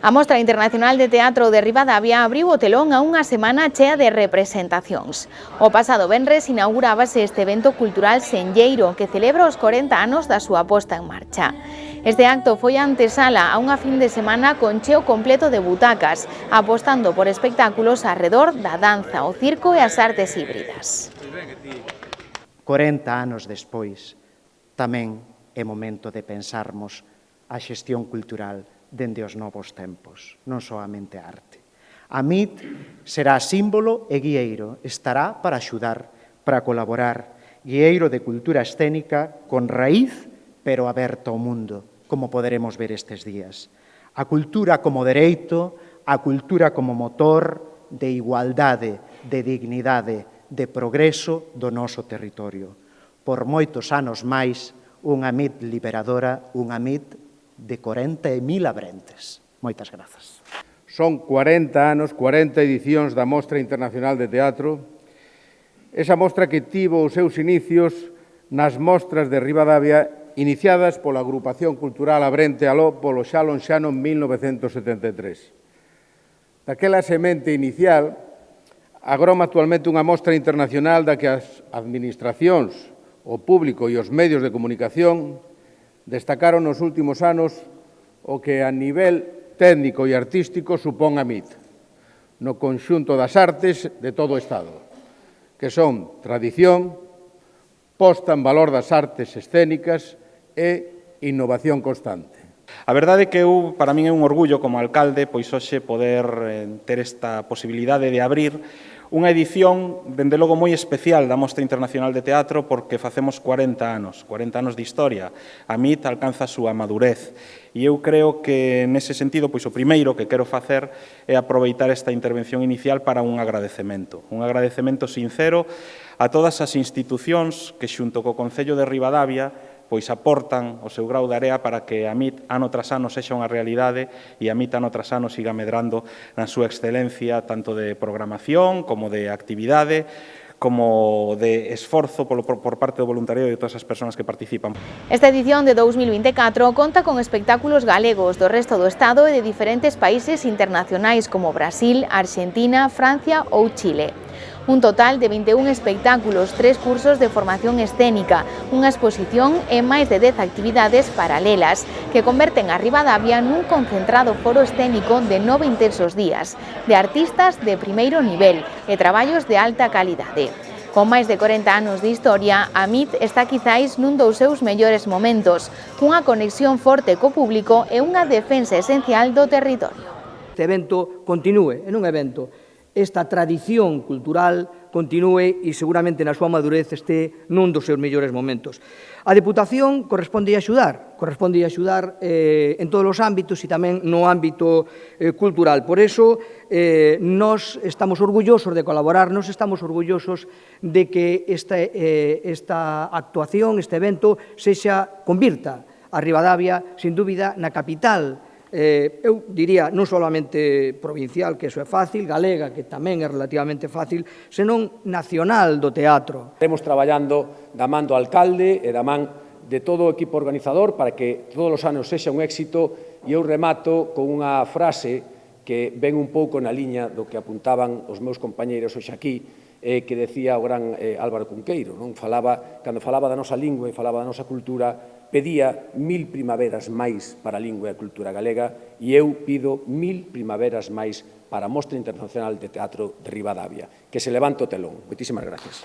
A Mostra Internacional de Teatro de Ribadavia abriu o telón a unha semana chea de representacións. O pasado venres inaugurábase este evento cultural senlleiro que celebra os 40 anos da súa posta en marcha. Este acto foi a antesala a unha fin de semana con cheo completo de butacas, apostando por espectáculos arredor da danza, o circo e as artes híbridas. 40 anos despois, tamén é momento de pensarmos a xestión cultural dende os novos tempos, non soamente a arte. A MIT será símbolo e guieiro, estará para axudar, para colaborar, guieiro de cultura escénica con raíz, pero aberto ao mundo, como poderemos ver estes días. A cultura como dereito, a cultura como motor de igualdade, de dignidade, de progreso do noso territorio. Por moitos anos máis, unha MIT liberadora, unha MIT de 40.000 abrentes. Moitas grazas. Son 40 anos, 40 edicións da Mostra Internacional de Teatro, esa mostra que tivo os seus inicios nas mostras de Ribadavia iniciadas pola Agrupación Cultural Abrente Aló polo xa lonxano en 1973. Daquela semente inicial, agroma actualmente unha mostra internacional da que as administracións, o público e os medios de comunicación destacaron nos últimos anos o que a nivel técnico e artístico supón a MIT, no conxunto das artes de todo o Estado, que son tradición, posta en valor das artes escénicas e innovación constante. A verdade é que para min é un orgullo como alcalde pois hoxe poder ter esta posibilidade de abrir unha edición, dende logo, moi especial da Mostra Internacional de Teatro porque facemos 40 anos de historia. A MIT alcanza a súa madurez e eu creo que, nese sentido, pois o primeiro que quero facer é aproveitar esta intervención inicial para un agradecemento sincero a todas as institucións que, xunto co Concello de Ribadavia, pois aportan o seu grau de area para que a MIT ano tras ano sexa unha realidade e a MIT ano tras ano siga medrando na súa excelencia tanto de programación como de actividade, como de esforzo por parte do voluntariado e de todas as persoas que participan. Esta edición de 2024 conta con espectáculos galegos do resto do Estado e de diferentes países internacionais como Brasil, Arxentina, Francia ou Chile. Un total de 21 espectáculos, 3 cursos de formación escénica, unha exposición e máis de 10 actividades paralelas que converten a Ribadavia nun concentrado foro escénico de 9 intensos días, de artistas de primeiro nivel e traballos de alta calidade. Con máis de 40 anos de historia, a MIT está quizáis nun dos seus mellores momentos, cunha conexión forte co público e unha defensa esencial do territorio. Este evento continúe, en un evento esta tradición cultural continúe e seguramente na súa madurez este nun dos seus mellores momentos. A Deputación corresponde axudar en todos os ámbitos e tamén no ámbito cultural. Por eso, nós estamos orgullosos de colaborar, nós estamos orgullosos de que esta actuación, este evento, convirta a Ribadavia, sin dúbida, na capital eu diría non solamente provincial, que iso é fácil, galega, que tamén é relativamente fácil, senón nacional do teatro. Estaremos traballando da man do alcalde e da man de todo o equipo organizador para que todos os anos sexa un éxito e eu remato con unha frase que ven un pouco na liña do que apuntaban os meus compañeiros hoxe aquí, que decía o gran Álvaro Cunqueiro, cando falaba da nosa lingua e falaba da nosa cultura, pedía 1000 primaveras máis para a lingua e a cultura galega e eu pido 1000 primaveras máis para a Mostra Internacional de Teatro de Ribadavia. Que se levante o telón. Moitísimas gracias.